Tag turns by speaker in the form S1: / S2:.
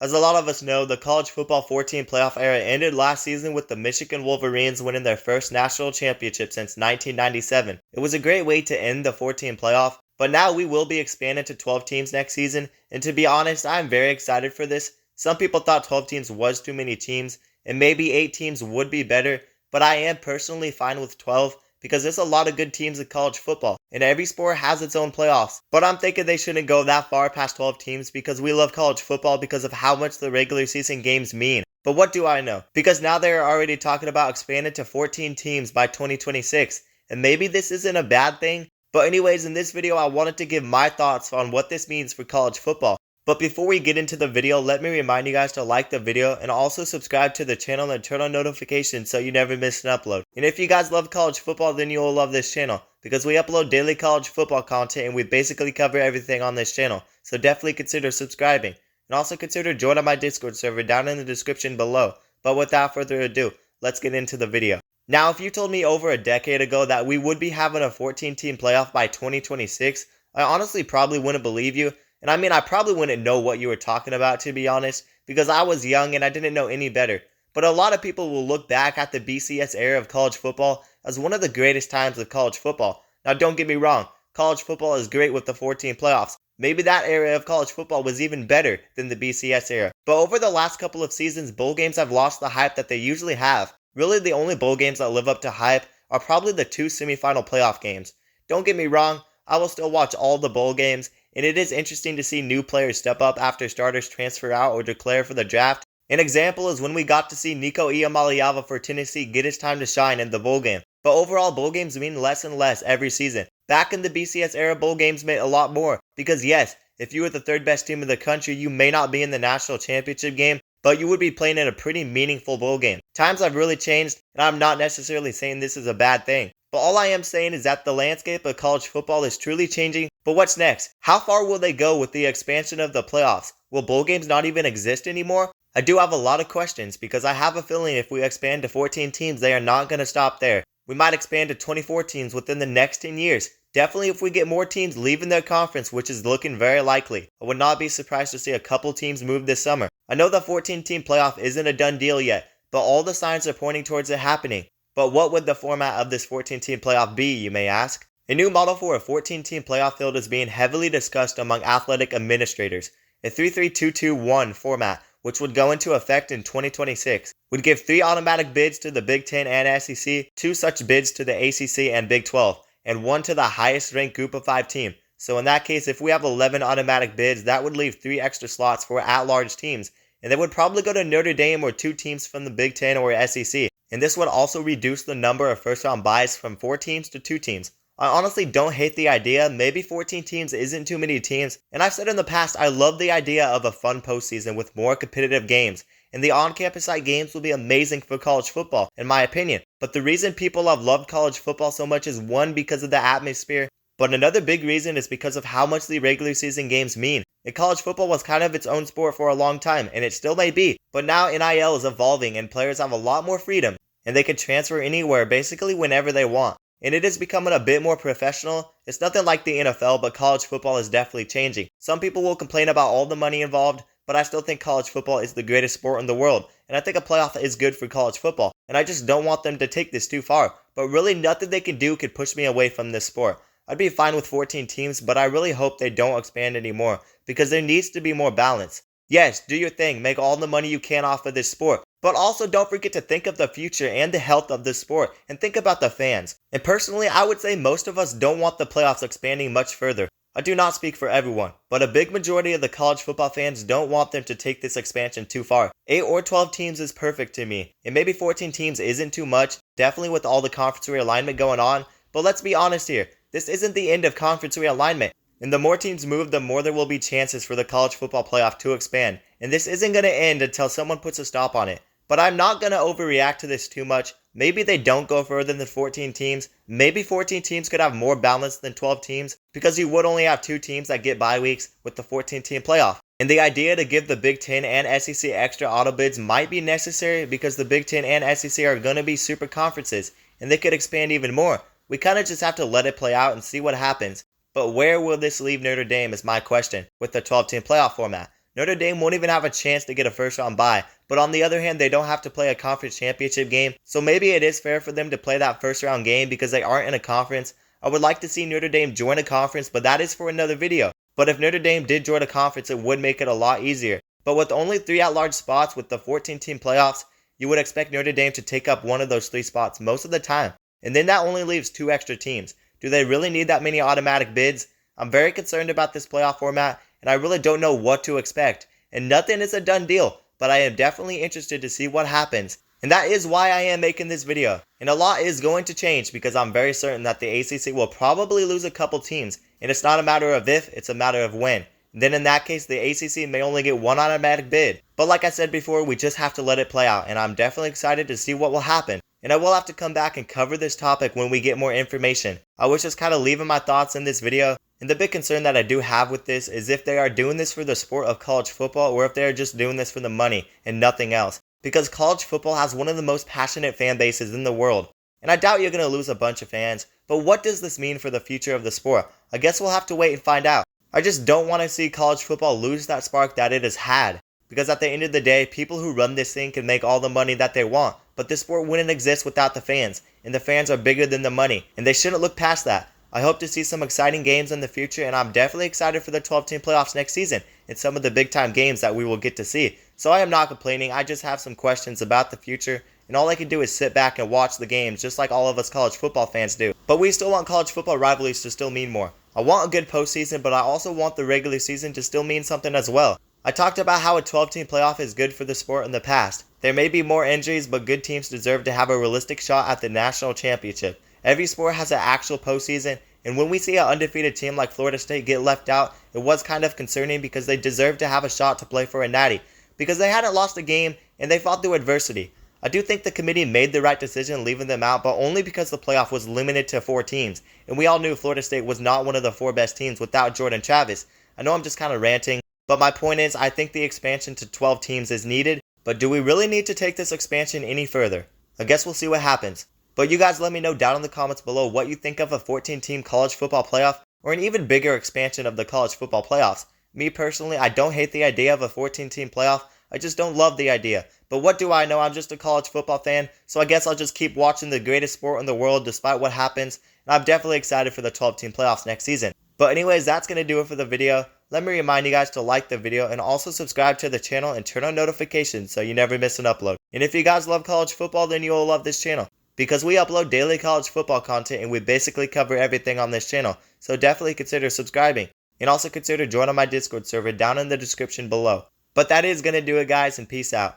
S1: As a lot of us know, the college football 14 playoff era ended last season with the Michigan Wolverines winning their first national championship since 1997. It was a great way to end the 14 playoff, but now we will be expanded to 12 teams next season, and to be honest, I'm very excited for this. Some people thought 12 teams was too many teams, and maybe 8 teams would be better, but I am personally fine with 12 because there's a lot of good teams in college football, and every sport has its own playoffs. But I'm thinking they shouldn't go that far past 12 teams because we love college football because of how much the regular season games mean. But what do I know? Because now they're already talking about expanding to 14 teams by 2026, and maybe this isn't a bad thing. But anyways, in this video I wanted to give my thoughts on what this means for college football. But before we get into the video, let me remind you guys to like the video and also subscribe to the channel and turn on notifications so you never miss an upload. And if you guys love college football, then you'll love this channel because we upload daily college football content and we basically cover everything on this channel. So definitely consider subscribing. And also consider joining my Discord server down in the description below. But without further ado, let's get into the video. Now, if you told me over a decade ago that we would be having a 14-team playoff by 2026, I honestly probably wouldn't believe you. And I mean, I probably wouldn't know what you were talking about, to be honest, because I was young and I didn't know any better. But a lot of people will look back at the BCS era of college football as one of the greatest times of college football. Now, don't get me wrong, college football is great with the 14 playoffs. Maybe that era of college football was even better than the BCS era. But over the last couple of seasons, bowl games have lost the hype that they usually have. Really, the only bowl games that live up to hype are probably the 2 semifinal playoff games. Don't get me wrong, I will still watch all the bowl games, and it is interesting to see new players step up after starters transfer out or declare for the draft. An example is when we got to see Nico Iamaleava for Tennessee get his time to shine in the bowl game. But overall, bowl games mean less and less every season. Back in the BCS era, bowl games meant a lot more, because yes, if you were the 3rd best team in the country, you may not be in the national championship game, but you would be playing in a pretty meaningful bowl game. Times have really changed, and I'm not necessarily saying this is a bad thing. But all I am saying is that the landscape of college football is truly changing. But what's next? How far will they go with the expansion of the playoffs? Will bowl games not even exist anymore? I do have a lot of questions because I have a feeling if we expand to 14 teams, they are not going to stop there. We might expand to 24 teams within the next 10 years. Definitely if we get more teams leaving their conference, which is looking very likely. I would not be surprised to see a couple teams move this summer. I know the 14-team playoff isn't a done deal yet, but all the signs are pointing towards it happening. But what would the format of this 14-team playoff be, you may ask? A new model for a 14-team playoff field is being heavily discussed among athletic administrators. A 3-3-2-2-1 format, which would go into effect in 2026, would give 3 automatic bids to the Big Ten and SEC, 2 such bids to the ACC and Big 12, and 1 to the highest ranked Group of 5 team. So in that case, if we have 11 automatic bids, that would leave 3 extra slots for at-large teams, and they would probably go to Notre Dame or 2 teams from the Big Ten or SEC. And this would also reduce the number of first-round buys from 4 teams to 2 teams. I honestly don't hate the idea. Maybe 14 teams isn't too many teams. And I've said in the past, I love the idea of a fun postseason with more competitive games. And the on-campus site games will be amazing for college football, in my opinion. But the reason people have loved college football so much is one, because of the atmosphere. But another big reason is because of how much the regular season games mean. And college football was kind of its own sport for a long time, and it still may be. But now NIL is evolving and players have a lot more freedom. And they can transfer anywhere, basically whenever they want. And it is becoming a bit more professional. It's nothing like the NFL, but college football is definitely changing. Some people will complain about all the money involved, but I still think college football is the greatest sport in the world. And I think a playoff is good for college football. And I just don't want them to take this too far. But really nothing they can do could push me away from this sport. I'd be fine with 14 teams, but I really hope they don't expand anymore, because there needs to be more balance. Yes, do your thing, make all the money you can off of this sport. But also don't forget to think of the future and the health of this sport, and think about the fans. And personally, I would say most of us don't want the playoffs expanding much further. I do not speak for everyone, but a big majority of the college football fans don't want them to take this expansion too far. 8 or 12 teams is perfect to me, and maybe 14 teams isn't too much, definitely with all the conference realignment going on. But let's be honest here, this isn't the end of conference realignment. And the more teams move, the more there will be chances for the college football playoff to expand. And this isn't going to end until someone puts a stop on it. But I'm not going to overreact to this too much. Maybe they don't go further than 14 teams. Maybe 14 teams could have more balance than 12 teams, because you would only have 2 teams that get bye weeks with the 14-team playoff. And the idea to give the Big Ten and SEC extra auto bids might be necessary, because the Big Ten and SEC are going to be super conferences, and they could expand even more. We kind of just have to let it play out and see what happens. But where will this leave Notre Dame is my question with the 12-team playoff format. Notre Dame won't even have a chance to get a first round bye. But on the other hand, they don't have to play a conference championship game, so maybe it is fair for them to play that first round game because they aren't in a conference. I would like to see Notre Dame join a conference, but that is for another video. But if Notre Dame did join a conference, it would make it a lot easier. But with only 3 at-large spots with the 14-team playoffs, you would expect Notre Dame to take up one of those 3 spots most of the time. And then that only leaves 2 extra teams. Do they really need that many automatic bids? I'm very concerned about this playoff format, and I really don't know what to expect. And nothing is a done deal, but I am definitely interested to see what happens. And that is why I am making this video. And a lot is going to change because I'm very certain that the ACC will probably lose a couple teams. And it's not a matter of if, it's a matter of when. And then in that case, the ACC may only get 1 automatic bid. But like I said before, we just have to let it play out. And I'm definitely excited to see what will happen. And I will have to come back and cover this topic when we get more information. I was just kind of leaving my thoughts in this video. And the big concern that I do have with this is if they are doing this for the sport of college football or if they are just doing this for the money and nothing else. Because college football has one of the most passionate fan bases in the world. And I doubt you're going to lose a bunch of fans. But what does this mean for the future of the sport? I guess we'll have to wait and find out. I just don't want to see college football lose that spark that it has had. Because at the end of the day, people who run this thing can make all the money that they want. But this sport wouldn't exist without the fans. And the fans are bigger than the money. And they shouldn't look past that. I hope to see some exciting games in the future, and I'm definitely excited for the 12-team playoffs next season and some of the big-time games that we will get to see. So I am not complaining, I just have some questions about the future, and all I can do is sit back and watch the games just like all of us college football fans do. But we still want college football rivalries to still mean more. I want a good postseason, but I also want the regular season to still mean something as well. I talked about how a 12-team playoff is good for the sport in the past. There may be more injuries, but good teams deserve to have a realistic shot at the national championship. Every sport has an actual postseason, and when we see an undefeated team like Florida State get left out, it was kind of concerning because they deserved to have a shot to play for a natty, because they hadn't lost a game and they fought through adversity. I do think the committee made the right decision leaving them out, but only because the playoff was limited to 4 teams, and we all knew Florida State was not one of the 4 best teams without Jordan Travis. I know I'm just kind of ranting, but my point is I think the expansion to 12 teams is needed, but do we really need to take this expansion any further? I guess we'll see what happens. But you guys let me know down in the comments below what you think of a 14-team college football playoff or an even bigger expansion of the college football playoffs. Me personally, I don't hate the idea of a 14-team playoff, I just don't love the idea. But what do I know, I'm just a college football fan, so I guess I'll just keep watching the greatest sport in the world despite what happens, and I'm definitely excited for the 12-team playoffs next season. But anyways, that's going to do it for the video. Let me remind you guys to like the video and also subscribe to the channel and turn on notifications so you never miss an upload. And if you guys love college football, then you will love this channel, because we upload daily college football content and we basically cover everything on this channel, so definitely consider subscribing. And also consider joining my Discord server down in the description below. But that is going to do it, guys, and peace out.